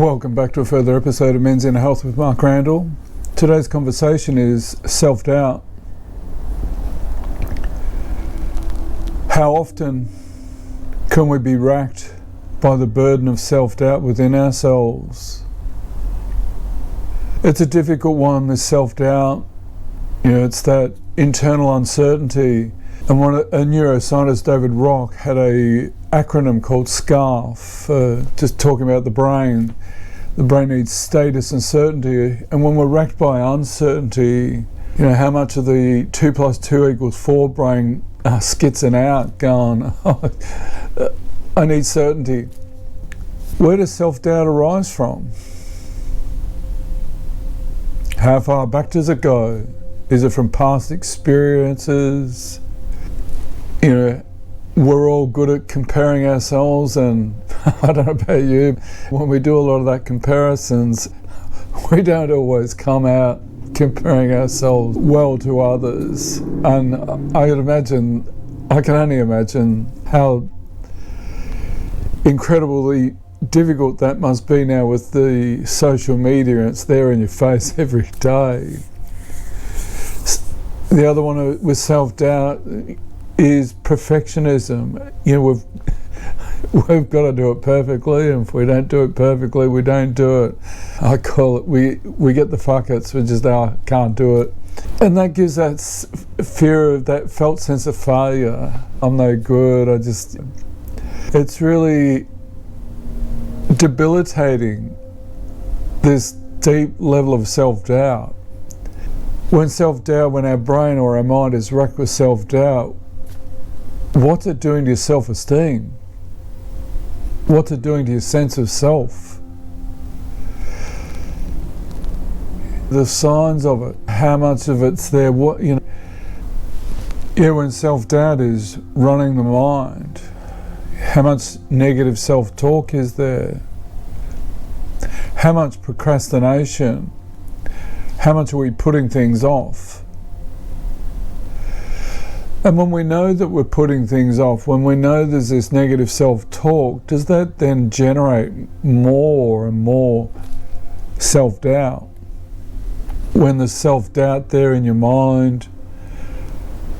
Welcome back to a further episode of Men's Inner Health with Mark Randall. Today's conversation is self-doubt. How often can we be racked by the burden of self-doubt within ourselves? It's a difficult one, this self-doubt. It's that internal uncertainty. And a neuroscientist, David Rock, had a acronym called SCARF, just talking about the brain. The brain needs status and certainty. And when we're racked by uncertainty, how much of the 2 + 2 = 4 brain skitzing out, going, I need certainty. Where does self-doubt arise from? How far back does it go? Is it from past experiences? We're all good at comparing ourselves, and I don't know about you, when we do a lot of that comparisons, we don't always come out comparing ourselves well to others. And I can only imagine how incredibly difficult that must be now with the social media, and it's there in your face every day. The other one with self-doubt is perfectionism. We've got to do it perfectly, and if we don't do it perfectly, we don't do it. I call it, we get the fuckets, we just can't do it. And that gives that fear of that felt sense of failure. I'm no good, it's really debilitating, this deep level of self-doubt. When our brain or our mind is racked with self-doubt, what's it doing to your self-esteem? What's it doing to your sense of self? The signs of it, how much of it's there, when self-doubt is running the mind, how much negative self-talk is there? How much procrastination? How much are we putting things off? And when we know that we're putting things off, when we know there's this negative self-talk, does that then generate more and more self-doubt? When there's self-doubt there in your mind,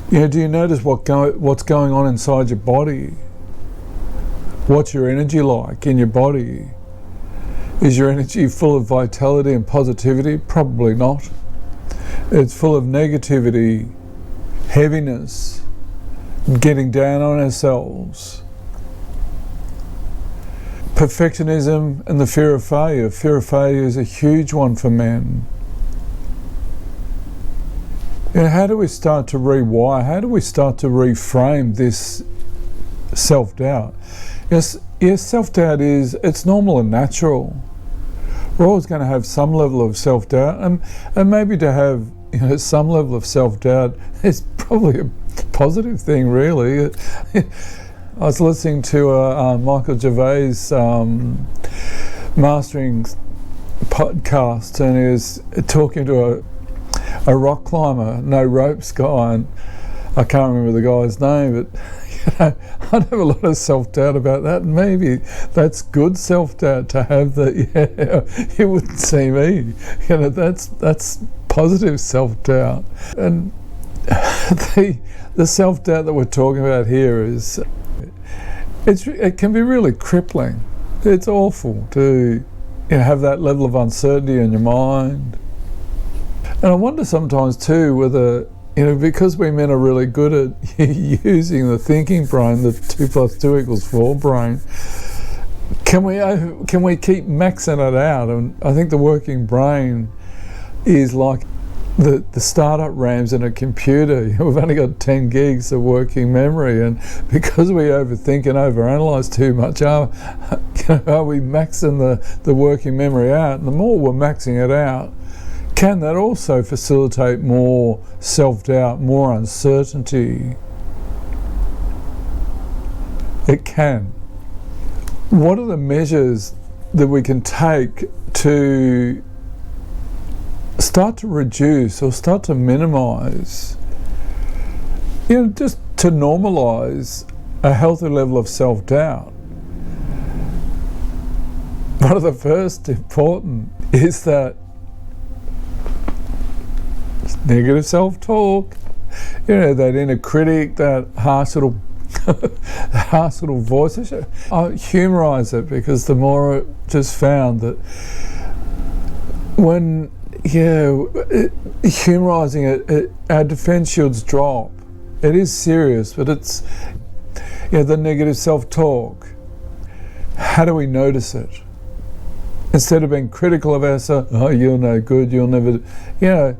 do you notice what's going on inside your body? What's your energy like in your body? Is your energy full of vitality and positivity? Probably not. It's full of negativity, heaviness, getting down on ourselves. Perfectionism and the fear of failure. Fear of failure is a huge one for men. How do we start to rewire? How do we start to reframe this self-doubt? Yes, self-doubt it's normal and natural. We're always going to have some level of self-doubt, and maybe to have some level of self-doubt is probably a positive thing, really. I was listening to a Michael Gervais mastering podcast, and he was talking to a rock climber, no ropes guy, and I can't remember the guy's name, but I'd have a lot of self-doubt about that, and maybe that's good self-doubt to have that, you wouldn't see me. That's positive self-doubt. And the self-doubt that we're talking about here it can be really crippling. It's awful to have that level of uncertainty in your mind. And I wonder sometimes too whether, because we men are really good at using the thinking brain, the 2 + 2 = 4 brain, can we keep maxing it out? And I think the working brain is like the startup RAMs in a computer. We've only got 10 gigs of working memory, and because we overthink and overanalyze too much, are we maxing the working memory out? And the more we're maxing it out, can that also facilitate more self-doubt, more uncertainty? It can. What are the measures that we can take to start to reduce or start to minimize, just to normalize a healthy level of self-doubt? one of the first important is that negative self-talk, that inner critic, that harsh little voice. I humorize it because the more I just found that when humorizing it, our defense shields drop. It is serious, but it's the negative self-talk. How do we notice it? Instead of being critical of ourselves, oh, you're no good, you'll never, you'll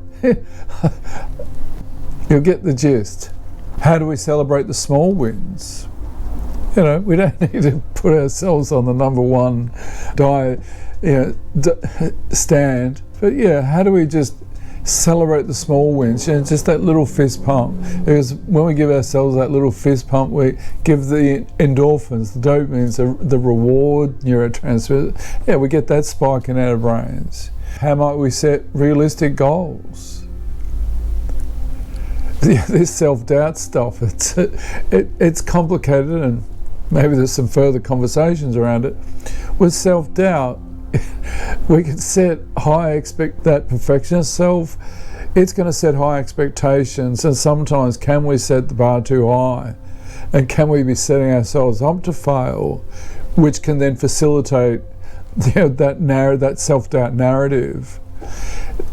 get the gist. How do we celebrate the small wins? We don't need to put ourselves on the number one stand, but how do we just celebrate the small wins? Just that little fist pump. Because when we give ourselves that little fist pump, we give the endorphins, the dopamines, the reward neurotransmitter. We get that spike in our brains. How might we set realistic goals? This self-doubt stuff, it's complicated, and maybe there's some further conversations around it. With self-doubt, we can set that perfectionist self, it's going to set high expectations, and sometimes can we set the bar too high? And can we be setting ourselves up to fail, which can then facilitate that self-doubt narrative?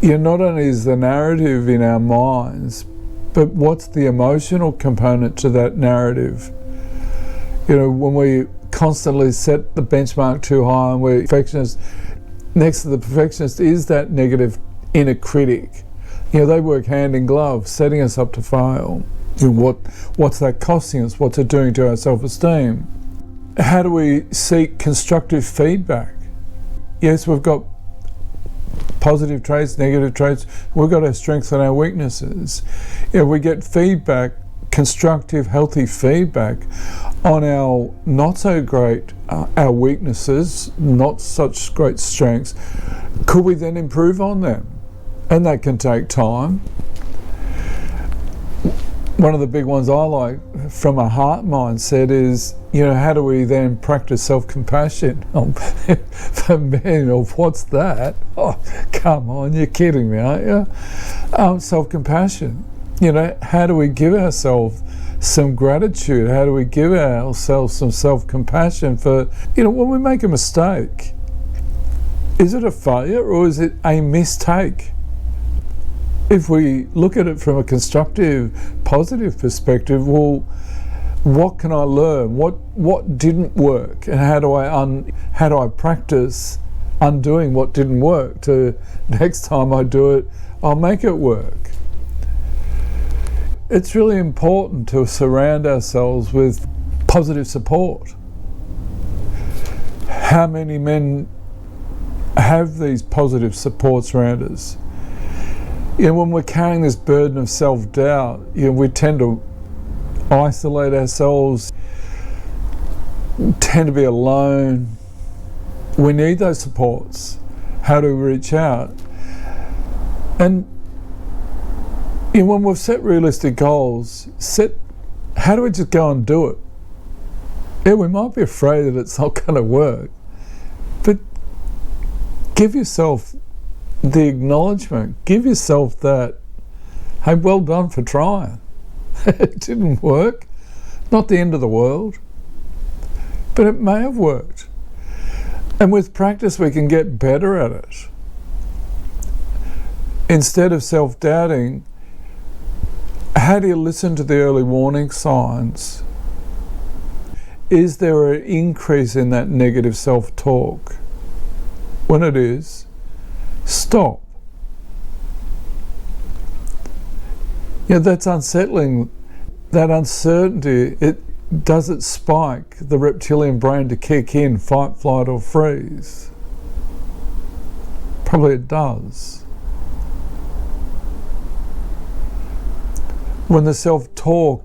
Not only is the narrative in our minds, but what's the emotional component to that narrative? When we constantly set the benchmark too high and we're perfectionists, next to the perfectionist is that negative inner critic. They work hand in glove, setting us up to fail. What's that costing us? What's it doing to our self-esteem? How do we seek constructive feedback? Yes, we've got positive traits, negative traits. We've got our strengths and our weaknesses. We get feedback, constructive, healthy feedback on our not so great, our weaknesses, not such great strengths. Could we then improve on them? And that can take time. One of the big ones I like from a heart mindset is, how do we then practice self-compassion? For men, what's that? Oh, come on, you're kidding me, aren't you? Self-compassion. How do we give ourselves some gratitude? How do we give ourselves some self-compassion for, when we make a mistake? Is it a failure or is it a mistake? If we look at it from a constructive, positive perspective, well, what can I learn? What didn't work, and how do I practice undoing what didn't work? To next time I do it, I'll make it work. It's really important to surround ourselves with positive support. How many men have these positive supports around us? When we're carrying this burden of self-doubt, we tend to isolate ourselves, tend to be alone. We need those supports. How do we reach out? And when we've set realistic goals, how do we just go and do it? We might be afraid that it's not going to work, but give yourself the acknowledgement, give yourself that, hey, well done for trying. It didn't work, not the end of the world, but it may have worked. And with practice we can get better at it. Instead of self-doubting, how do you listen to the early warning signs? Is there an increase in that negative self-talk? When it is, stop. That's unsettling. That uncertainty, does it spike the reptilian brain to kick in, fight, flight or freeze? Probably it does. When the self-talk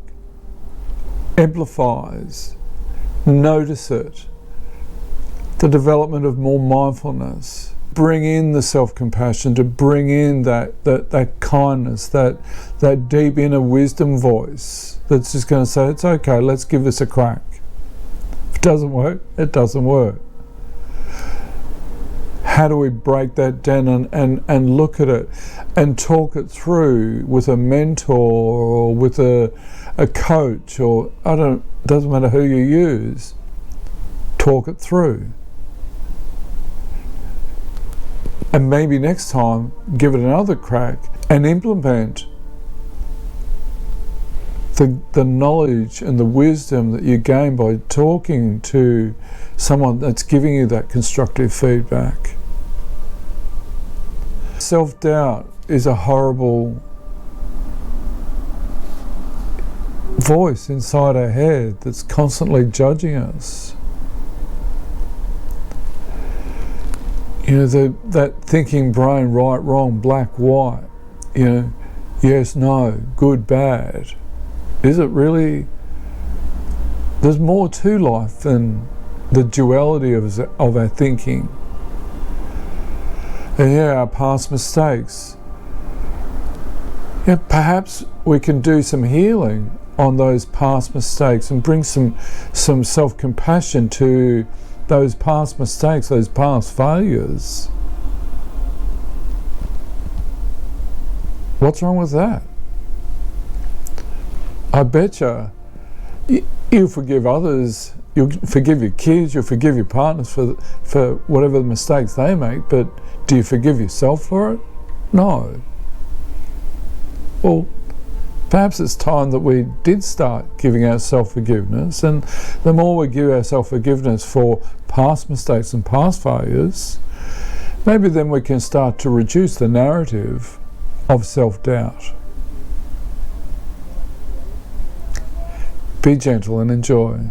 amplifies, notice it. The development of more mindfulness. Bring in the self-compassion, to bring in that kindness, that deep inner wisdom voice that's just going to say, it's okay, let's give this a crack. If it doesn't work, it doesn't work. how do we break that down and look at it and talk it through with a mentor or with a coach, or doesn't matter who you use. Talk it through. And maybe next time give it another crack and implement the knowledge and the wisdom that you gain by talking to someone that's giving you that constructive feedback. Self-doubt is a horrible voice inside our head that's constantly judging us. You know, that thinking brain, right, wrong, black, white, you know, yes, no, good, bad. Is it really? There's more to life than the duality of our thinking. And yeah, our past mistakes. Yeah, perhaps we can do some healing on those past mistakes and bring some self-compassion to those past mistakes, those past failures. What's wrong with that? I betcha you forgive others, you'll forgive your kids, you'll forgive your partners for whatever the mistakes they make, but do you forgive yourself for it? No. Well, perhaps it's time that we did start giving ourselves forgiveness, and the more we give ourselves forgiveness for past mistakes and past failures, maybe then we can start to reduce the narrative of self-doubt. Be gentle and enjoy.